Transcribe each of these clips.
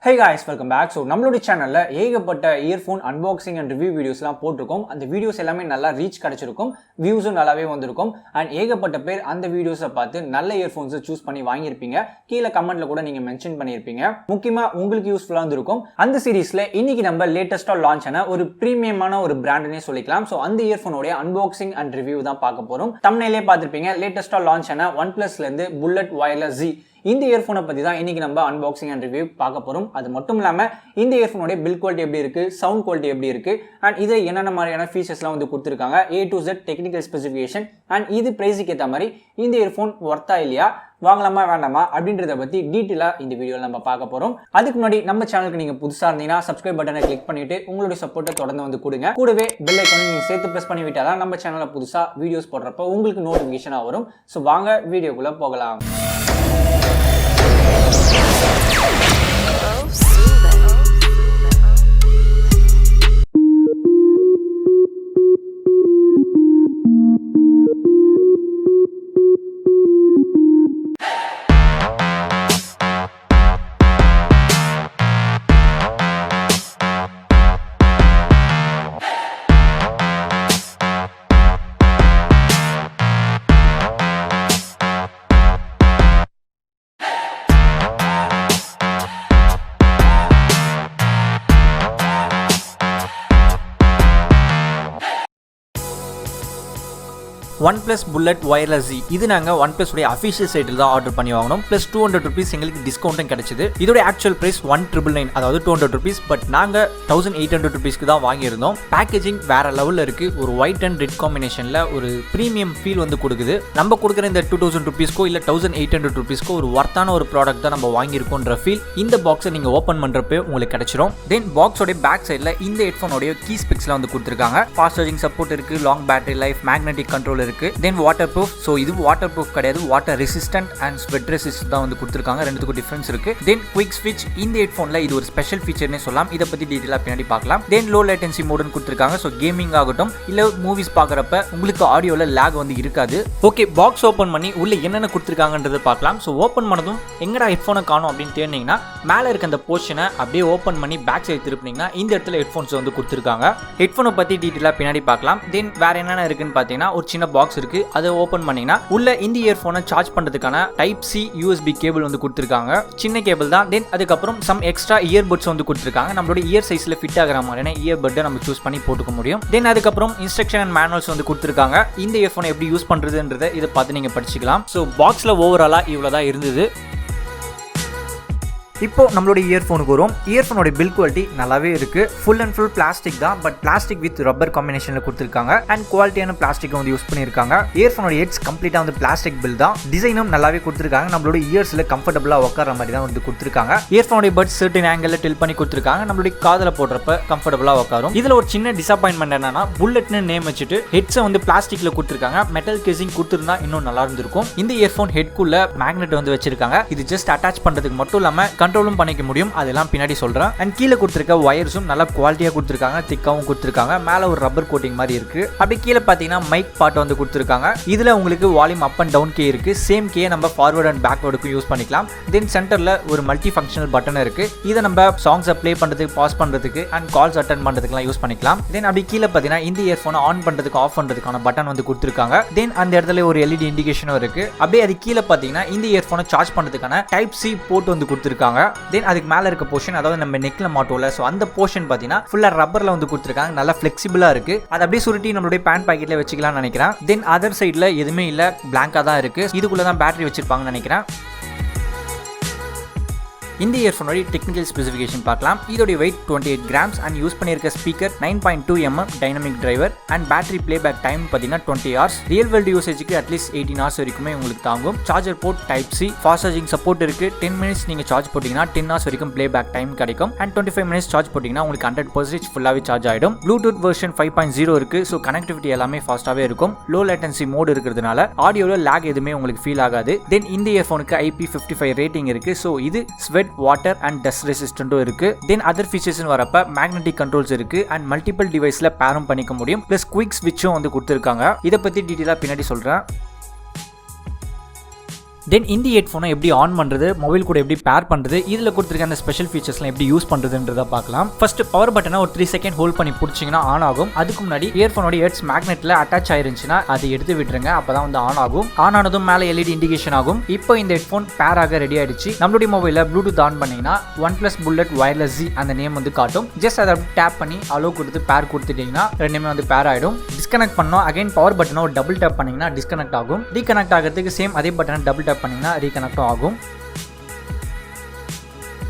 Hey guys, welcome back. So நம்மளோட சேனல்ல ஏகப்பட்ட இயர்ஃபோன் அன்பாக்சிங் அண்ட் ரிவ்யூ வீடியோஸ்லாம் போட்டிருக்கோம். அந்த வீடியோஸ் எல்லாமே நல்லா ரீச் கிடைச்சிருக்கும், வியூஸும் நல்லாவே வந்திருக்கும். அண்ட் ஏகப்பட்ட பேர் அந்த வீடியோஸை பார்த்து நல்ல இயர்ஃபோன்ஸை சூஸ் பண்ணி வாங்கியிருப்பீங்க. கீழே கமெண்ட்ல கூட நீங்க மென்ஷன் பண்ணியிருப்பீங்க. முக்கியமா உங்களுக்கு யூஸ்ஃபுல்லா இருந்திருக்கும். அந்த சீரீஸ்ல இன்னைக்கு நம்ம லேட்டஸ்டா லான்ச் ஆன ஒரு பிரீமியமான ஒரு பிராண்ட்னே சொல்லிக்கலாம். ஸோ அந்த இயர்ஃபோனோட அன்பாக்சிங் அண்ட் ரிவ்யூ தான் பார்க்க போறோம். தம்ப்நெயிலே பார்த்திருப்பீங்க, லேட்டஸ்டா லான்ச் ஆன OnePlusல இருந்து Bullet Wireless Z இந்த இயர்ஃபோனை பற்றி தான் இன்னைக்கு நம்ம அன்பாக்சிங் அண்ட் ரிவ்யூ பார்க்க போகிறோம். அது மட்டும் இல்லாமல் இந்த இயர்ஃபோனுடைய பில் குவாலிட்டி எப்படி இருக்குது, சவுண்ட் குவாலிட்டி எப்படி இருக்குது, அண்ட் இதை என்னென்ன மாதிரியான ஃபீச்சர்ஸ்லாம் வந்து கொடுத்துருக்காங்க, A to Z technical specification, and இது ப்ரைஸுக்கு ஏற்ற மாதிரி இந்த இயர்ஃபோன் ஒர்த்தா இல்லையா, வாங்கலாமா வேண்டாமா அப்படின்றத பற்றி டீட்டெயிலாக இந்த வீடியோவில் நம்ம பார்க்க போகிறோம். அதுக்கு முன்னாடி நம்ம சேனலுக்கு நீங்கள் புதுசாக இருந்தீங்கன்னா சப்ஸ்கிரைப் பட்டனை கிளிக் பண்ணிவிட்டு உங்களுடைய சப்போர்ட்டை தொடர்ந்து வந்து கொடுங்க. கூடவே பெல் ஐக்கானை நீங்கள் சேர்த்து ப்ரெஸ் பண்ணி விட்டால் தான் நம்ம சேனலில் புதுசாக வீடியோஸ் போடுறப்போ உங்களுக்கு நோட்டிஃபிகேஷனாக வரும். ஸோ வாங்க வீடியோக்குள்ளே போகலாம். OnePlus Bullet Wireless Z இது நாங்கள் OnePlus உடைய அஃபிஷியல் சைட்டில் தான் ஆர்டர் பண்ணி வாங்கினோம். ப்ளஸ் $200 எங்களுக்கு டிஸ்கவுண்ட்டும் கிடைச்சிது. இதோட ஆக்சுவல் பிரைஸ் $1,999, அதாவது $200, பட் நாங்கள் $1,800 தான் வாங்கியிருந்தோம். பேக்கேஜிங் வேற லெவலில் இருக்கு. ஒரு ஒயிட் அண்ட் ரெட் காம்பினேஷனில் ஒரு ப்ரீமியம் ஃபீல் வந்து கொடுக்குது. நம்ம கொடுக்குற இந்த $2,000 இல்லை $1,800 ஒரு ஒர்த்தான ஒரு ப்ராடக்ட் தான் நம்ம வாங்கியிருக்கோன்ற ஃபீல் இந்த பாக்ஸை நீங்கள் ஓப்பன் பண்ணுறப்போ உங்களுக்கு கிடைச்சிரும். தென் பாக்ஸோடைய பேக் சைடில் இந்த ஹெட்ஃபோனோடைய கீ ஸ்பெக்ஸ்லாம் வந்து கொடுத்துருக்காங்க. ஃபாஸ்ட் சார்ஜிங் சப்போர்ட் இருக்கு, long battery life, magnetic control இருக்கு. Then waterproof. ஸோ இது வாட்டர் ப்ரூஃப் கிடையாது, water resistant and sweat resistant தான் வந்து கொடுத்துருக்காங்க. ரெண்டுத்துக்கும் டிஃபரன்ஸ் இருக்கு. தென் குயிக் ஸ்விட்ச். இந்த ஹெட்ஃபோன்ல இது ஒரு ஸ்பெஷல் ஃபீச்சர்னே சொல்லலாம். இதை பத்தி டீட்டெயிலாக பின்னாடி பார்க்கலாம். தென் லோ லேட்டன்சி மோடுன்னு கொடுத்துருக்காங்க. ஸோ கேமிங் ஆகட்டும் இல்லை மூவிஸ் பார்க்குறப்ப உங்களுக்கு ஆடியோவில் லேக் வந்து இருக்காது. ஓகே, பாக்ஸ் ஓப்பன் பண்ணி உள்ள என்னென்ன கொடுத்துருக்காங்கன்றது பார்க்கலாம். ஸோ ஓப்பன் பண்ணதும் எங்கடா ஹெட்ஃபோனை காணும் அப்படின்னு தேடினீங்கன்னா மேலே இருக்க அந்த போர்ஷனை அப்படியே ஓப்பன் பண்ணி பேக் சைடு திருப்பினீங்கன்னா இந்த இடத்துல ஹெட்ஃபோன்ஸ் வந்து கொடுத்துருக்காங்க. ஹெட்ஃபோனை பற்றி டீட்டெயிலாக பின்னாடி பார்க்கலாம். தென் வேற என்னென்ன இருக்குன்னு பார்த்தீங்கன்னா ஒரு சின்ன பாக்ஸ் இருக்கு. அதை ஓபன் பண்ணீங்கன்னா உள்ள இந்த இயர்ஃபோனை சார்ஜ் பண்றதுக்கான டைப் சி USB கேபிள் வந்து கொடுத்துருக்காங்க. சின்ன கேபிள் தான். தென் அதுக்கப்புறம் சம் எக்ஸ்ட்ரா இயர்பட்ஸ் வந்து கொடுத்துருக்காங்க. நம்மளோட இயர் சைஸ்ல ஃபிட் ஆகிற மாதிரியான இயர்பட்டை நம்ம சூஸ் பண்ணி போட்டுக்க முடியும். தென் அதுக்கப்புறம் இன்ஸ்ட்ரக்ஷன் அண்ட் மேனுவல்ஸ் வந்து கொடுத்துருக்காங்க. இந்த இயர்ஃபோனை எப்படி யூஸ் பண்றதுன்றதை இதை பார்த்து நீங்க படிச்சுக்கலாம். ஸோ பாக்ஸ்ல ஓவராலா இவ்வளவுதான் இருந்தது. இப்போ நம்மளோட இயர்ஃபோனுக்கு வரும். இயர்ஃபோனோட பில் குவாலிட்டி நல்லாவே இருக்கு. ஃபுல் அண்ட் ஃபுல் பிளாஸ்டிக் தான், பட் பிளாஸ்டிக் வித் ரப்பர் காம்பினேஷன்ல கொடுத்துருக்காங்க. அண்ட் குவாலிட்டியான பிளாஸ்டிக் வந்து யூஸ் பண்ணிருக்காங்க. இயர்ஃபோனோட ஹெட்ஸ் கம்ப்ளீட்டா வந்து பிளாஸ்டிக் பில் தான். டிசைனும் நல்லாவே கொடுத்துருக்காங்க. நம்மளோட இயர்ஸ்ல கம்ஃபர்டபுளா உட்கார மாதிரி தான் வந்து கொடுத்துருக்காங்க. இயர்ஃபோனோட பட்ஸ் சர்டன் ஆங்கிள் டில் பண்ணி கொடுத்துருக்காங்க. நம்மளுடைய காதல போடுறப்ப கம்ஃபர்டபுளா உட்காரும். இதுல ஒரு சின்ன டிசப்பாயின்மெண்ட் என்னன்னா புல்லட்னு நேம் வச்சுட்டு ஹெட்ஸை வந்து பிளாஸ்டிக்ல கொடுத்துருக்காங்க. மெட்டல் கேசிங் கொடுத்துருந்தா இன்னும் நல்லா இருந்திருக்கும். இந்த இயர்ஃபோன் ஹெட்குள்ள மேக்னெட் வந்து வச்சிருக்காங்க. இது ஜஸ்ட் அட்டாச் பண்றதுக்கு மட்டும் இல்லாம கண்ட்ரோலும் பண்ணிக்க முடியும். அதெல்லாம் பின்னாடி சொல்றேன். அண்ட் கீழே கொடுத்திருக்க வயர்ஸும் நல்லா குவாலிட்டியா கொடுத்திருக்காங்க, திக்காவும் கொடுத்திருக்காங்க. மேல ஒரு ரப்பர் கோட்டிங் மாதிரி இருக்கு. அப்படி கீழே பாத்தீங்கன்னா மைக் பார்ட் வந்து கொடுத்திருக்காங்க. இதுல உங்களுக்கு volume up and down key இருக்கு. சேம் கீயை நம்ம ஃபார்வர்ட் அண்ட் பேக்வர்டுக்கு யூஸ் பண்ணிக்கலாம். தென் சென்டர்ல ஒரு மல்டி ஃபங்க்ஷனல் பட்டன் இருக்கு. இதை நம்ம சாங்ஸை ப்ளே பண்றதுக்கு, பாஸ் பண்றதுக்கு அண்ட் கால்ஸ் அட்டெண்ட் பண்றதுக்குலாம் யூஸ் பண்ணிக்கலாம். தென் அப்படி கீழே பாத்தீங்கன்னா இந்த இயர்ஃபோனை ஆன் பண்றதுக்கு, ஆஃப் பண்றதுக்கான பட்டன் வந்து கொடுத்திருக்காங்க. தென் அந்த இடத்துல ஒரு LED இண்டிகேஷனும் இருக்கு. அப்படியே அது கீழே பாத்தீங்கன்னா இந்த இயர்ஃபோனை சார்ஜ் பண்றதுக்கான டைப் சி போர்ட் வந்து கொடுத்திருக்காங்க. தென் அதுக்கு மேல இருக்க போர்ஷன், அதாவது நம்ம நெக்ல மாட்டோம்ல, சோ அந்த போர்ஷன் பாத்தீங்கன்னா ஃபுல்லா ரப்பர்ல வந்து கொடுத்திருக்காங்க. நல்லா ஃபிளெக்சிபிளா இருக்கு. அதை அப்படியே சுருட்டி நம்மளுடைய பேண்ட் பாக்கெட்ல வச்சுக்கலாம்னு நினைக்கிறேன். தென் அதர் சைடுல எதுவுமே இல்ல, பிளாங்கா தான் இருக்கு. இதுக்குள்ள தான் பேட்டரி வச்சிருப்பாங்கன்னு நினைக்கிறேன். இந்த இயர்ஃபோனோட டெக்னிக்கல் ஸ்பெசிஃபிகேஷன் பார்க்கலாம். இதோட வெயிட் 28 கிராம்ஸ் அண்ட் யூஸ் பண்ணியிருக்க speaker 9.2 mm dynamic driver and battery playback time பார்த்தீங்கன்னா 20 hours. ரியல் வேர்ல்டு யூசேஜுக்கு அட்லீஸ்ட் 18 hours வரைக்குமே உங்களுக்கு தாங்கும். Charger port type C. Fast charging support இருக்கு. 10 minutes நீங்க சார்ஜ் போட்டீங்கன்னா 10 hours வரைக்கும் பிளே பேக் டைம் கிடைக்கும். அண்ட் 25 minutes சார்ஜ் போட்டீங்கன்னா உங்களுக்கு 100% ஃபுல்லாவே சார்ஜ் ஆயிடும். ப்ளூடூத் வெர்ஷன் 5.0 இருக்கு. ஸோ கனெக்டிவிட்டி எல்லாமே ஃபாஸ்டாவே இருக்கும். லோ லேட்டன்சி மோட் இருக்கிறதுனால ஆடியோல லேக் எதுவுமே உங்களுக்கு ஃபீல் ஆகாது. தென் இந்த இயர்ஃபோனுக்கு IP55 ரேட்டிங் இருக்கு. ஸோ இது ஸ்வெட், வாட்டர் அண்ட் டஸ்ட் ரெசிஸ்டன்ட்டும் இருக்கு. தென் அதர் ஃபீச்சர்ஸ் வரப்ப மேக்னெட்டிக் கண்ட்ரோல்ஸ் இருக்கு அண்ட் மல்டிபிள் டிவைஸ்ல பேரும் பண்ணிக்க முடியும். பிளஸ் குயிக் ஸ்விட்சும் வந்து கொடுத்துருக்காங்க. இதை பத்தி டீட்டெயிலா பின்னாடி சொல்றேன். தென் இந்த ஹெட்ஃபோனை எப்படி ஆன் பண்ணுறது, மொபைல் கூட எப்படி பேர் பண்ணுறது, இதில் கொடுத்துருக்க அந்த ஸ்பெஷல் ஃபீச்சர்ஸ்லாம் எப்படி யூஸ் பண்ணுறதுன்றதை பார்க்கலாம். ஃபர்ஸ்ட் பவர் பட்டனை ஒரு 3 செகண்ட் ஹோல்ட் பண்ணி பிடிச்சிங்கன்னா ஆன் ஆகும். அதுக்கு முன்னாடி இயர்ஃபோனோட ஹெட்ஸ் மேக்னெட்டில் அட்டாச் ஆயிருந்துச்சுன்னா அதை எடுத்து விட்டுருங்க, அப்போ தான் வந்து ஆன் ஆகும். ஆன் ஆனதும் மேலே LED இண்டிகேஷன் ஆகும். இப்போ இந்த ஹெட்ஃபோன் பேர் ஆக ரெடி ஆயிடுச்சு. நம்மளுடைய மொபைலில் ப்ளூடூத் ஆன் பண்ணிங்கன்னா OnePlus Bullet Wireless Z அந்த நேம் வந்து காட்டும். ஜஸ்ட் அதை டேப் பண்ணி அலோ கொடுத்து பேர் கொடுத்துட்டீங்கன்னா ரெண்டுமே வந்து பேர் ஆகிடும். டிஸ்கனெக்ட் பண்ணோம். அகைன் பவர் பட்டனை ஒரு டபுள் டேப் பண்ணிங்கன்னா டிஸ்கனெக்ட் ஆகும். ரீகனெக்ட் ஆகிறதுக்கு சேம் அதே பட்டனை டபுள் டேப் பண்ணிங்கன்னா ரீகனெக்டும் ஆகும்.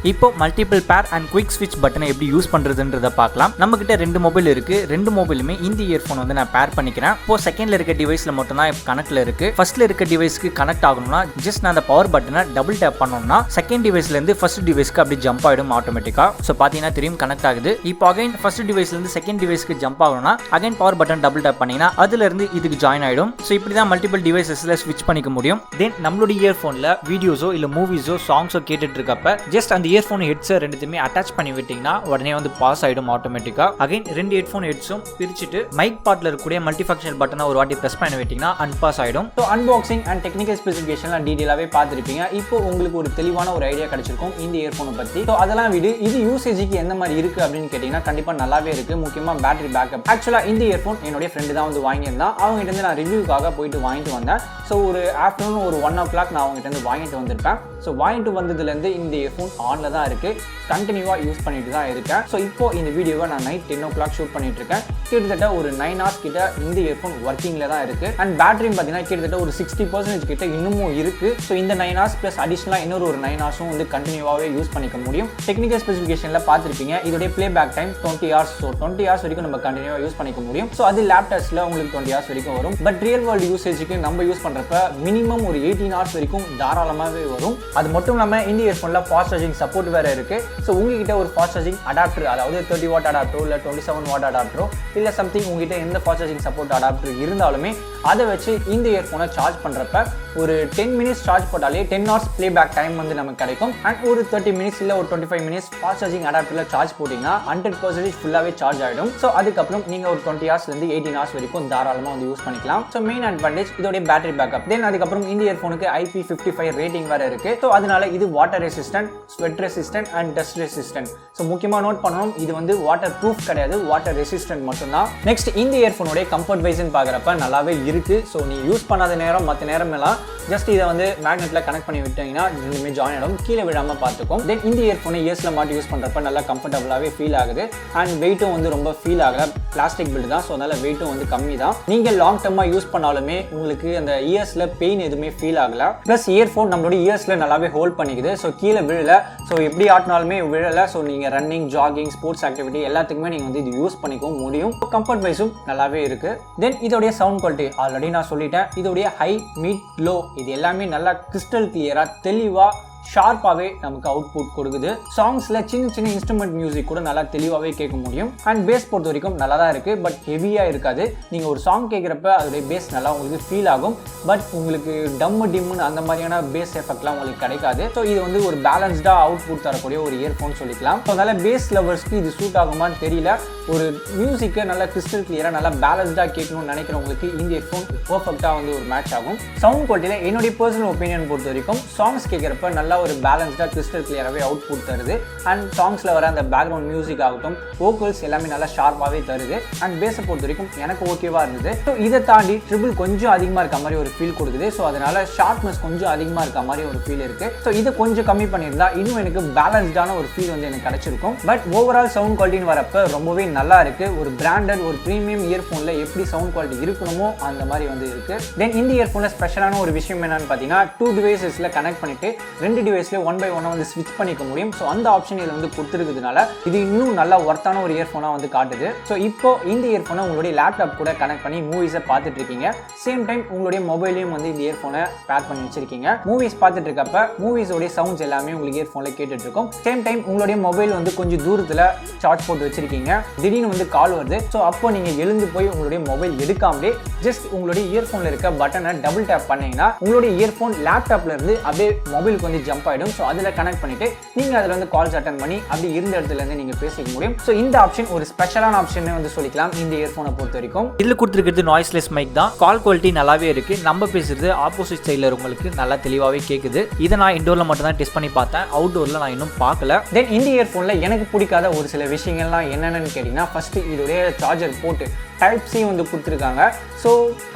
இப்போ மல்டிபிள் பேர் அண்ட் குயிக் ஸ்விட்ச் பட்டனை எப்படி யூஸ் பண்ணுறதுன்றதை பார்க்கலாம். நம்மக்கிட்ட 2 மொபைல் இருக்குது. 2 மொபைலுமே இந்த இயர்ஃபோன் வந்து நான் பேர் பண்ணிக்கிறேன். இப்போ செகண்டில் இருக்க டிவைஸில் மட்டும் தான் கனெக்டில் இருக்குது. ஃபர்ஸ்ட்டில் இருக்க டிவைஸ்க்கு கனெக்ட் ஆகணும்னா ஜஸ்ட் நான் அந்த பவர் பட்டனை டபுள் டேப் பண்ணோம்னா செகண்ட் டிவைஸ்லேருந்து ஃபர்ஸ்ட் டிவைஸ்க்கு அப்படி ஜம்ப் ஆகிடும் ஆட்டோமேட்டிக்காக. ஸோ பார்த்தீங்கன்னா தெரியும் கனெக்ட் ஆகுது. இப்போ அகைன் ஃபர்ஸ்ட் டிவைஸ்லேருந்து செகண்ட் டிவைஸ்க்கு ஜம்ப் ஆகணும்னா again power button double tape பண்ணிங்கன்னா அதுலேருந்து இதுக்கு ஜாயின் ஆகிடும். ஸோ இப்படி தான் மல்டிபிள் டிவைசஸில் ஸ்விட்ச் பண்ணிக்க முடியும். தென் நம்மளுடைய இயர்ஃபோனில் வீடியோஸோ இல்லை மூவிஸோ சாங்ஸோ கேட்டுட்டு இருக்கப்ப ஜஸ்ட் அந்த இயர்ஃபோன் ஹெட்ஸை ரெண்டுத்தையுமே அட்டாச் பண்ணி விட்டீங்கன்னா உடனே வந்து பாஸ் ஆகிடும் ஆட்டோமேட்டிக்கா. அகைன் 2 ஹெட்ஃபோன் ஹெட்ஸும் பிரிச்சுட்டு மைக் பார்ட்ல இருக்கக்கூடிய மல்டி ஃபங்க்ஷனல் பட்டனை ஒரு வாட்டி பிரஸ் பண்ணி விட்டீங்கன்னா அன்பாஸ் ஆகிடும். ஸோ அன்பாக்சிங் அண்ட் டெக்னிக்கல் ஸ்பெசிஃபிகேஷன்லாம் டீட்டெயிலாகவே பார்த்துருப்பீங்க. இப்போ உங்களுக்கு ஒரு தெளிவான ஒரு ஐடியா கிடைச்சிருக்கும் இந்த இயர்ஃபோனை பற்றி. ஸோ அதெல்லாம் விடு, இது யூசேஜுக்கு எந்த மாதிரி இருக்கு அப்படின்னு கேட்டீங்கன்னா கண்டிப்பாக நல்லாவே இருக்கு. முக்கியமாக பேட்டரி பேக்கப். ஆக்சுவலாக இந்த இயர்ஃபோன் என்னுடைய ஃப்ரெண்டு தான் வந்து வாங்கியிருந்தான். அவங்ககிட்ட இருந்து நான் ரிவ்யூக்காக போயிட்டு வாங்கிட்டு வந்தேன். ஸோ ஒரு ஆஃப்டர்நூன் ஒரு 1 o'clock நான் அவங்ககிட்ட இருந்து வாங்கிட்டு வந்திருப்பேன். ஸோ வாங்கிட்டு வந்ததுலேருந்து இந்த இயர்ஃபோன் ஆனில் தான் இருக்குது. கண்டினியூவாக யூஸ் பண்ணிட்டு தான் இருக்கேன். ஸோ இப்போ இந்த வீடியோவை நான் நைட் 10 o'clock ஷூட் பண்ணிட்டு இருக்கேன். கிட்டத்தட்ட ஒரு 9 hours கிட்ட இந்த இயர்ஃபோன் ஒர்க்கிங்கில் தான் இருக்குது. அண்ட் பேட்டரியும் பார்த்தீங்கன்னா கிட்டத்தட்ட ஒரு 60% கிட்ட இன்னமும் இருக்குது. ஸோ இந்த 9 hours ப்ளஸ் அடிஷ்னலாக இன்னொரு ஒரு 9 hours வந்து கண்டினியூவாகவே யூஸ் பண்ணிக்க முடியும். டெக்னிக்கல் ஸ்பெசிஃபிகேஷனில் பார்த்துருப்பீங்க. இதோடைய playback time 20 hours. So 20 hours வரைக்கும் நம்ம கண்டினியூவாக யூஸ் பண்ணிக்க முடியும். ஸோ அது லேப்டாப்ஸில் உங்களுக்கு 20 hours வரைக்கும் வரும். பட் ரியல் வேர்ல்டு யூசேஜுக்கு நம்ம யூஸ் பண்ணுறப்ப மினிமம் ஒரு 18 hours வரைக்கும் தாராளமாகவே வரும். அது மட்டும் இல்லாமல் இந்த இயர்ஃபோனில் ஃபாஸ்ட் சார்ஜிங் சப்போர்ட் வேறு இருக்குது. ஸோ உங்ககிட்ட ஒரு ஃபாஸ்ட் சார்ஜிங் அடாப்டர், அதாவது 30 watt அடாப்டரோ இல்லை 27 watt அடாப்டரோ இல்லை சம்திங் உங்ககிட்ட எந்த ஃபாஸ்ட் சார்ஜிங் சப்போர்ட் அடாப்டர் இருந்தாலுமே அதை வச்சு இந்த இயர்ஃபோனை சார்ஜ் பண்ணுறப்ப ஒரு 10 minutes சார்ஜ் போட்டாலே 10 hours ப்ளே பேக் டைம் வந்து நமக்கு கிடைக்கும். அண்ட் ஒரு 30 minutes இல்லை ஒரு 25 minutes ஃபாஸ்ட் சார்ஜிங் அடாப்டரில் சார்ஜ் போட்டிங்கன்னா 100% ஃபுல்லாகவே சார்ஜ் ஆகிடும். ஸோ அதுக்கப்புறம் நீங்கள் ஒரு 20 hours-லேருந்து 18 hours வரைக்கும் தாராளமாக வந்து யூஸ் பண்ணிக்கலாம். ஸோ மெயின் அட்வான்டேஜ் இதோடைய பேட்டரி பேக்கப். தென் அதுக்கப்புறம் இந்த இயர்ஃபோனுக்கு IP55 ரேட்டிங் வேறு இருக்குது. ஸோ அதனால இது water resistant, sweat resistant and dust resistant. So முக்கியமாக நோட் பண்ணணும், இது வந்து வாட்டர் ப்ரூஃப் கிடையாது, வாட்டர் ரெசிஸ்டன்ட் மட்டும்தான். நெக்ஸ்ட் இந்த இயர்ஃபோனுடைய கம்ஃபர்ட் வைஸ்ன்னு பார்க்குறப்ப நல்லாவே இருக்குது. ஸோ நீ யூஸ் பண்ணாத நேரம் மற்ற நேரம் எல்லாம் ஜஸ்ட் இதை வந்து மேக்னெட்டில் கனெக்ட் பண்ணி விட்டீங்கன்னா ரெண்டுமே ஜாயின் ஆகும், கீழே விடாமல் பார்த்துக்கும். தென் இந்த இயர்ஃபோனை இயர்ஸில் மாட்டி யூஸ் பண்ணுறப்ப நல்லா கம்ஃபர்டபுளாகவே ஃபீல் ஆகுது. அண்ட் வெயிட்டும் வந்து ரொம்ப ஃபீல் ஆகலை. பிளாஸ்டிக் பில்டு தான், ஸோ அதனால் வெயிட்டும் வந்து கம்மி தான். நீங்கள் லாங் டர்மாக யூஸ் பண்ணாலுமே உங்களுக்கு அந்த இயர்ஸில் பெயின் எதுவுமே ஃபீல் ஆகலை. ப்ளஸ் இயர்ஃபோன் நம்மளோட இயர்ஸில் நல்லாவே ஹோல்ட் பண்ணிக்குது. ஸோ கீழே விழலை. ஸோ எப்படி ஆட்டினாலுமே விழலை. ஸோ நீங்கள் ரன்னிங், ஜாகிங், ஸ்போர்ட்ஸ் ஆக்டிவிட்டி எல்லாத்துக்குமே நீங்கள் வந்து இது யூஸ் பண்ணிக்கவும் முடியும். கம்ஃபர்ட் வைஸும் நல்லாவே இருக்குது. தென் இதோடைய சவுண்ட் குவாலிட்டி ஆல்ரெடி நான் சொல்லிட்டேன். இதோடைய ஹை, மிட், லோ இது எல்லாமே நல்லா கிறிஸ்டல் கிளியராக தெளிவாக ஷார்ப்பாகவே நமக்கு அவுட்புட் கொடுக்குது. சாங்ஸில் சின்ன சின்ன இன்ஸ்ட்ருமெண்ட் மியூசிக் கூட நல்லா தெளிவாகவே கேட்க முடியும். அண்ட் பேஸ் பொறுத்த வரைக்கும் நல்லா தான் இருக்குது. பட் ஹெவியாக இருக்காது. நீங்கள் ஒரு சாங் கேட்குறப்ப அதோடைய பேஸ் நல்லா உங்களுக்கு ஃபீல் ஆகும். பட் உங்களுக்கு டிம்முன்னு அந்த மாதிரியான பேஸ் எஃபெக்ட்லாம் உங்களுக்கு கிடைக்காது. ஸோ இது வந்து ஒரு பேலன்ஸ்டாக அவுட்புட் தரக்கூடிய ஒரு இயர்ஃபோன் சொல்லிக்கலாம். ஸோ அதனால் பேஸ் லவர்ஸ்க்கு இது சூட் ஆகுமான்னு தெரியல. ஒரு மியூசிக்கை நல்லா கிறிஸ்டல் கிளியராக நல்லா பேலன்ஸ்டாக கேட்கணும்னு நினைக்கிறவங்களுக்கு இந்த இயர்ஃபோன் பர்ஃபெக்டாக வந்து ஒரு மேட்ச் ஆகும். சவுண்ட் குவாலிட்டியில் என்னுடைய பர்சனல் ஒப்பீனியன் பொறுத்த வரைக்கும் சாங்ஸ் கேட்குறப்ப நல்லா ஒரு பேலன்ஸ்டாக கிறிஸ்டல் கிளியராகவே அவுட்புட் தருது. அண்ட் சாங்ஸில் வர அந்த பேக்ரவுண்ட் மியூசிக் ஆகட்டும், வோக்கல்ஸ் எல்லாமே நல்லா ஷார்ப்பாகவே தருது. அண்ட் பேஸை பொறுத்த வரைக்கும் எனக்கு ஓகேவாக இருந்தது. ஸோ இதை தாண்டி ட்ரிபிள் கொஞ்சம் அதிகமாக இருக்க மாதிரி ஒரு ஃபீல் கொடுக்குது. ஸோ அதனால ஷார்ப்னஸ் கொஞ்சம் அதிகமாக இருக்க மாதிரி ஒரு ஃபீல் இருக்குது. ஸோ இதை கொஞ்சம் கம்மி பண்ணியிருந்தா இன்னும் எனக்கு பேலன்ஸ்டான ஒரு ஃபீல் வந்து எனக்கு கிடைச்சிருக்கும். பட் ஓவரால் சவுண்ட் குவாலிட்டின்னு வரப்போ ரொம்பவே நல்லா இருக்குது. ஒரு பிராண்டட் ஒரு ப்ரீமியம் இயர்ஃபோனில் எப்படி சவுண்ட் குவாலிட்டி இருக்கணுமோ அந்த மாதிரி வந்து இருக்குது. தென் இந்த இயர்ஃபோனில் ஸ்பெஷலான ஒரு விஷயம் என்னன்னு பார்த்தீங்கன்னா 2 டிவைசஸில் கனெக்ட் பண்ணிட்டு 2 டிவைஸ்ல 1 by 1 வந்து ஸ்விட்ச் பண்ணிக்க முடியும். ஸோ அந்த ஆப்ஷன் இதில் வந்து கொடுத்துருக்கிறதுனால இது இன்னும் நல்லா ஒர்த்தான ஒரு இயர்ஃபோனாக வந்து காட்டுது. ஸோ இப்போ இந்த இயர்ஃபோனை உங்களுடைய லேப்டாப் கூட கனெக்ட் பண்ணி மூவிஸை பார்த்துட்டு இருக்கீங்க. சேம் டைம் உங்களுடைய மொபைலையும் வந்து இந்த இயர்ஃபோனை பேர் பண்ணி வச்சிருக்கீங்க. மூவிஸ் பார்த்துட்டு இருக்கப்ப மூவிஸோடைய சவுண்ட்ஸ் எல்லாமே உங்களுக்கு இயர்ஃபோனில் கேட்டுட்டு இருக்கும். சேம் டைம் உங்களுடைய மொபைல் வந்து கொஞ்சம் தூரத்தில் சார்ஜ் போட்டு வச்சிருக்கீங்க. திடீர்னு வந்து கால் வருது. ஸோ அப்போ நீங்கள் எழுந்து போய் உங்களுடைய மொபைல் எடுக்காமலே ஜஸ்ட் உங்களுடைய இயர்ஃபோனில் இருக்க பட்டனை டபுள் டேப் பண்ணீங்கன்னா உங்களுடைய இயர்ஃபோன் லேப்டாப்ல இருந்து அப்படியே மொபைலுக்கு வந்து ஜம்ப் ஆகிடும். ஸோ அதில் கனெக்ட் பண்ணிவிட்டு நீங்கள் அதில் வந்து கால்ஸ் அட்டன் பண்ணி அப்படி இருந்த இடத்துலேருந்து நீங்கள் பேசிக்க முடியும். ஸோ இந்த ஆப்ஷன் ஒரு ஸ்பெஷலான ஆப்ஷன் வந்து சொல்லிக்கலாம் இந்த இயர்ஃபோனை பொறுத்த வரைக்கும். இதில் கொடுத்துருக்கிறது நாய்ஸ்லெஸ் மைக் தான். கால் குவாலிட்டி நல்லாவே இருக்குது. நம்ம பேசுறது ஆப்போசிட் சைடில் உங்களுக்கு நல்லா தெளிவாகவே கேட்குது. இதை நான் இண்டோரில் மட்டும் தான் டெஸ்ட் பண்ணி பார்த்தேன். அவுட்டோரில் நான் இன்னும் பார்க்கல. தென் இந்த இயர்ஃபோனில் எனக்கு பிடிக்காத ஒரு சில விஷயங்கள்லாம் என்னென்னு கேட்டிங்கன்னா, ஃபஸ்ட்டு இதோடைய சார்ஜர் போட்டு டைப் சி வந்து கொடுத்துருக்காங்க. ஸோ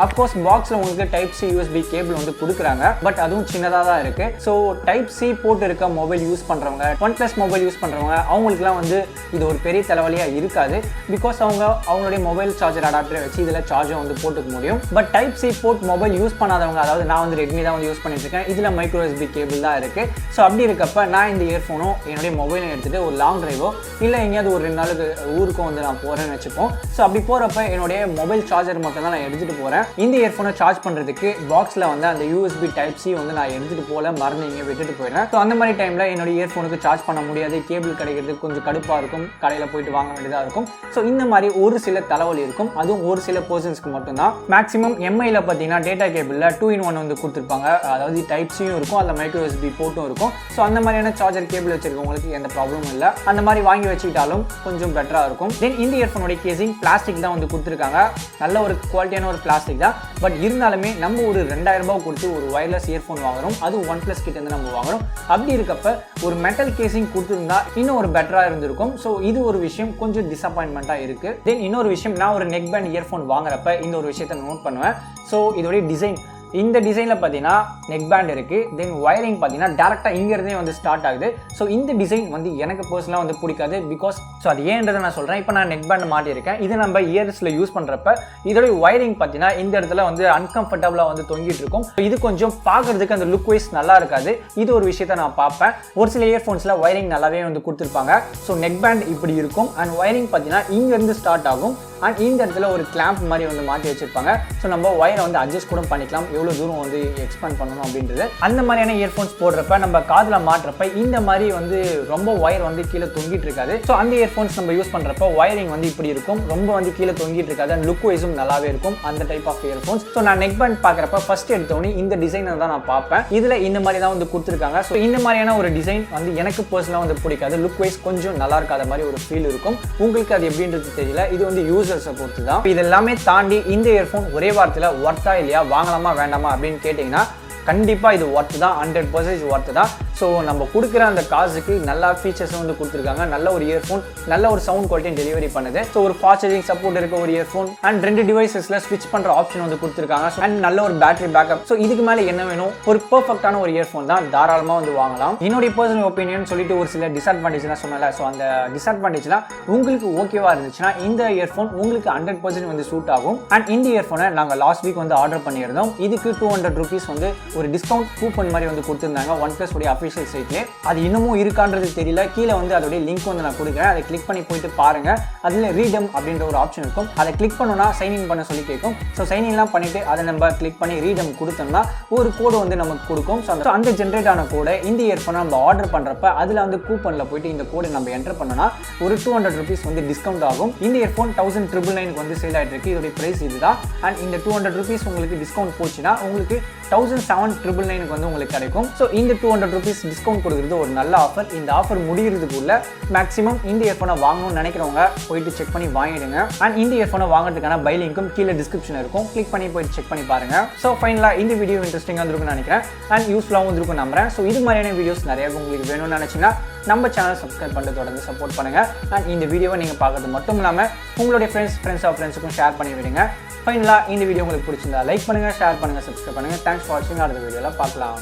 அஃப்கோர்ஸ் பாக்ஸில் உங்களுக்கு டைப் சி யூஎஸ்பி கேபிள் வந்து கொடுக்குறாங்க. பட் அதுவும் சின்னதாக தான் இருக்குது. ஸோ டைப் சி போட்டு இருக்க மொபைல் யூஸ் பண்ணுறவங்க, OnePlus மொபைல் யூஸ் பண்ணுறவங்க அவங்களுக்குலாம் வந்து இது ஒரு பெரிய தலைவலியாக இருக்காது. பிகாஸ் அவங்களுடைய மொபைல் சார்ஜர் அடாப்டரை வச்சு இதில் சார்ஜர் வந்து போட்டுக்க முடியும். But type C port mobile use பண்ணாதவங்க, அதாவது நான் வந்து ரெட்மி தான் வந்து யூஸ் பண்ணிட்டு இருக்கேன், இதில் மைக்ரோ யூஎஸ்பி கேபிள் தான் இருக்குது. ஸோ அப்படி இருக்கப்ப நான் இந்த இயர்ஃபோனும் என்னுடைய மொபைலை எடுத்துகிட்டு ஒரு லாங் டிரைவோ இல்லை எங்கேயாவது ஒரு 2 நாளுக்கு ஊருக்கும் வந்து நான் போகிறேன்னு வச்சுப்போம். ஸோ அப்படி போகிறப்ப என்னுடைய மொபைல் சார்ஜர் மட்டும் தான் நான் எடுத்துகிட்டு போகிறேன். இந்த இயர்ஃபோனை சார்ஜ் பண்ணுறதுக்கு பாக்ஸில் வந்து அந்த யூஎஸ்பி டைப் சி வந்து நான் எடுத்துகிட்டு போகல, மறந்து இங்கே விட்டுட்டு போயிடுறேன். ஸோ அந்த மாதிரி டைமில் என்னோட இயர்ஃபோனுக்கு சார்ஜ் பண்ண முடியாது, கேபிள் கிடைக்கிறதுக்கு கொஞ்சம் கடுப்பாக இருக்கும், கடையில் போயிட்டு வாங்க வேண்டியதாக இருக்கும். ஸோ இந்த மாதிரி ஒரு சில தலைவலி இருக்கும். அதுவும் ஒரு சில பர்சன்ஸ்க்கு மட்டும்தான். மேக்ஸிமம் எம்ஐயில் பார்த்தீங்கன்னா டேட்டா கேபிளில் 2-in-1 வந்து கொடுத்துருப்பாங்க. அதாவது டைப் சியும் இருக்கும், அதில் மைக்ரோ யூஎஸ்பி போர்ட்டும் இருக்கும். ஸோ அந்த மாதிரியான சார்ஜர் கேபிள் வச்சிருக்கவங்களுக்கு எந்த ப்ராப்ளமும் இல்லை. அந்த மாதிரி வாங்கி வச்சுக்கிட்டாலும் கொஞ்சம் பெட்டராக இருக்கும். தென் இந்த இயர்ஃபோனுடைய கேசிங் பிளாஸ்டிக் தான் வந்து கொடுத்துருக்காங்க. நல்ல ஒரு குவாலிட்டியான ஒரு பிளாஸ்டிக் தான். பட் இருந்தாலுமே நம்ம ஒரு 2000 ரூபாய் கொடுத்து ஒரு வயர்லெஸ் இயர்ஃபோன் வாங்குறோம், அது OnePlus கிட்ட இருந்து நம்ம வாங்குறோம். அப்படி இருக்கப்ப ஒரு மெட்டல் கேசிங் கொடுத்துருந்தா இன்னும் ஒரு பெட்டராக இருந்திருக்கும். ஸோ இது ஒரு விஷயம் கொஞ்சம் டிசப்பாயின்மெண்ட்டாக இருக்குது. தென் இன்னொரு விஷயம், நான் ஒரு நெக் பேண்ட் இயர்ஃபோன் வாங்குறப்ப இந்த ஒரு விஷயத்தை நோட் பண்ணுவேன். ஸோ இதோடைய டிசைன், இந்த டிசைனில் பார்த்தீங்கன்னா நெக் பேண்ட் இருக்குது. தென் ஒயரிங் பார்த்தீங்கன்னா டேரெக்டாக இங்கேருந்தே வந்து ஸ்டார்ட் ஆகுது. ஸோ இந்த டிசைன் வந்து எனக்கு பர்சனலாக வந்து பிடிக்காது. பிகாஸ் ஸோ அது ஏன்றதை நான் சொல்கிறேன். இப்போ நான் நெக் பேண்ட் மாட்டியிருக்கேன். இது நம்ம இயர்ஸில் யூஸ் பண்ணுறப்ப இதோடைய ஒயரிங் பார்த்தீங்கன்னா இந்த இடத்துல வந்து அன்கம்ஃபர்டபுளாக வந்து தொங்கிட்டு இருக்கும். இது கொஞ்சம் பார்க்குறதுக்கு அந்த லுக் வைஸ் நல்லா இருக்காது. இது ஒரு விஷயத்தை நான் பார்ப்பேன். ஒரு சில இயர்ஃபோன்ஸில் ஒயரிங் நல்லாவே வந்து கொடுத்துருப்பாங்க. ஸோ நெக் பேண்ட் இப்படி இருக்கும். அண்ட் ஒயரிங் பார்த்தீங்கன்னா இங்கேருந்து ஸ்டார்ட் ஆகும். அண்ட் இந்த இடத்துல ஒரு கிளாம்ப் மாதிரி வந்து மாட்டி வச்சிருப்பாங்க. ஸோ நம்ம ஒயரை வந்து அட்ஜஸ்ட் கூட பண்ணிக்கலாம், எவ்வளோ தூரம் வந்து எக்ஸ்பேண்ட் பண்ணணும் அப்படின்றது. அந்த மாதிரியான இயர்ஃபோன்ஸ் போடுறப்ப நம்ம காதில் மாட்டுறப்ப இந்த மாதிரி வந்து ரொம்ப ஒயர் வந்து கீழே தொங்கிட்டு இருக்காது. ஸோ அந்த இயர்ஃபோன்ஸ் நம்ம யூஸ் பண்ணுறப்ப ஒயரிங் வந்து இப்படி இருக்கும், ரொம்ப வந்து கீழே தொங்கிட்டு இருக்காது. அண்ட் லுக் வைஸும் நல்லாவே இருக்கும் அந்த டைப் ஆஃப் இயர்ஃபோன்ஸ். ஸோ நான் நெக் பேண்ட் பார்க்குறப்ப ஃபர்ஸ்ட் எடுத்தோடனே இந்த டிசைனை தான் நான் பார்ப்பேன். இதில் இந்த மாதிரி தான் வந்து கொடுத்துருக்காங்க. ஸோ இந்த மாதிரியான ஒரு டிசைன் வந்து எனக்கு பர்சனலாக வந்து பிடிக்காது. லுக் வைஸ் கொஞ்சம் நல்லா இருக்காத மாதிரி ஒரு ஃபீல் இருக்கும். உங்களுக்கு அது எப்படின்றது தெரியல. இது வந்து யூசர்ஸை பொறுத்து தான். இது எல்லாமே தாண்டி இந்த இயர்ஃபோன் ஒரே வாரத்தில் ஒர்த்தா இல்லையா, வாங்கலாமா வேண்டாமா அப்படின்னு கேட்டிங்கன்னா கண்டிப்பாக இது ஒர்த்து தான், 100% ஒர்த்து தான். ஸோ நம்ம கொடுக்குற அந்த காசுக்கு நல்லா ஃபீச்சர்ஸும் வந்து கொடுத்துருக்காங்க. நல்ல ஒரு இயர்ஃபோன், நல்ல ஒரு சவுண்ட் குவாலிட்டி டெலிவரி பண்ணுது. ஸோ ஒரு ஃபாஸ்ட் சார்ஜிங் சப்போர்ட் இருக்க ஒரு இயர்ஃபோன் அண்ட் 2 டிவைசஸில் ஸ்விட்ச் பண்ணுற ஆப்ஷன் வந்து கொடுத்துருக்காங்க. அண்ட் நல்ல ஒரு பேட்டரி பேக்கப். ஸோ இதுக்கு மேலே என்ன வேணும்? ஒரு பர்ஃபெக்டான ஒரு இயர்ஃபோன் தான், தாராளமாக வந்து வாங்கலாம். என்னுடைய பர்சனல் ஒப்பீனியன் சொல்லிட்டு ஒரு சில டிஸ்அட்வான்டேஜ்லாம் சொன்னல. ஸோ அந்த டிஸ்அட்வான்டேஜ்லாம் உங்களுக்கு ஓகேவா இருந்துச்சுன்னா இந்த இயர்ஃபோன் உங்களுக்கு 100% வந்து சூட் ஆகும். அண்ட் இந்த இயர்ஃபோனை நாங்கள் லாஸ்ட் வீக் வந்து ஆர்டர் பண்ணியிருந்தோம். இதுக்கு 200 rupees வந்து ஒரு டிஸ்கவுண்ட் கூப்பன் மாதிரி வந்து கொடுத்துருந்தாங்க OnePlus உடைய அஃபிஷியல் சைட்லேயே. அது இன்னமும் இருக்கான்றது தெரியல. கீழே வந்து அதோடைய லிங்க் வந்து நான் கொடுக்குறேன். அதை கிளிக் பண்ணி போயிட்டு பாருங்க. அதில் ரீடம் அப்படின்ற ஒரு ஆப்ஷன் இருக்கும். அதை கிளிக் பண்ணோன்னா சைன்இன் பண்ண சொல்லி கேட்கும். ஸோ சைன்இன்லாம் பண்ணிட்டு அதை நம்ம கிளிக் பண்ணி ரீடம் கொடுத்தோம்னா ஒரு கோடு வந்து நமக்கு கொடுக்கும். ஸோ அந்த ஜென்ரேட் ஆன கோடை இந்த இயர்ஃபோனை நம்ம ஆர்டர் பண்ணுறப்ப அதில் வந்து கூப்பனில் போயிட்டு இந்த கோடை நம்ம என்டர் பண்ணோன்னா ஒரு 200 rupees வந்து டிஸ்கவுண்ட் ஆகும். இந்த இயர்ஃபோன் 1999 வந்து சேல் ஆகிட்டு இருக்கு. இதோடைய பிரைஸ் இதுதான். அண்ட் இந்த 200 rupees உங்களுக்கு டிஸ்கவுண்ட் போச்சுன்னா உங்களுக்கு 1799 வந்து உங்களுக்கு கிடைக்கும். ஸோ இந்த 200 rupees டிஸ்கவுண்ட் கொடுக்குறது ஒரு நல்ல ஆஃபர். இந்த ஆஃபர் முடிகிறதுக்குள்ள மேக்ஸிமம் இந்த இயர்ஃபோனை வாங்கணும்னு நினைக்கிறவங்க போயிட்டு செக் பண்ணி வாங்கிடுங்க. அண்ட் இந்த இயர்ஃபோனை வாங்குறதுக்கான பை லிங்க்கும் கீழே டிஸ்கிரிப்ஷன் இருக்கும். கிளிக் பண்ணி போயிட்டு செக் பண்ணி பாருங்க. ஸோ ஃபைனலாக இந்த வீடியோ இன்ட்ரெஸ்டிங்காக இருக்கும்னு நினைக்கிறேன். அண்ட் யூஸ்ஃபுல்லாகவும் இருக்கும் நம்புறேன். ஸோ இது மாதிரியான வீடியோஸ் நிறைய உங்களுக்கு வேணும்னு நினைச்சீங்கன்னா நம்ம சேனல் சப்ஸ்கிரைப் பண்ணிட்டு தொடர்ந்து சப்போர்ட் பண்ணுங்க. அண்ட் இந்த வீடியோவை நீங்கள் பார்க்கறது மட்டும் இல்லாமல் உங்களுடைய ஃப்ரெண்ட்ஸுக்கும் ஷேர் பண்ணி விடுங்க. ஃபைனலாக இந்த வீடியோ உங்களுக்கு பிடிச்சிருந்தா லைக் பண்ணுங்க, ஷேர் பண்ணுங்க, சப்ஸ்கிரைப் பண்ணுங்க. தேங்க்ஸ் ஃபார் வாட்சிங். அடுத்த வீடியோவில் பார்க்கலாம்.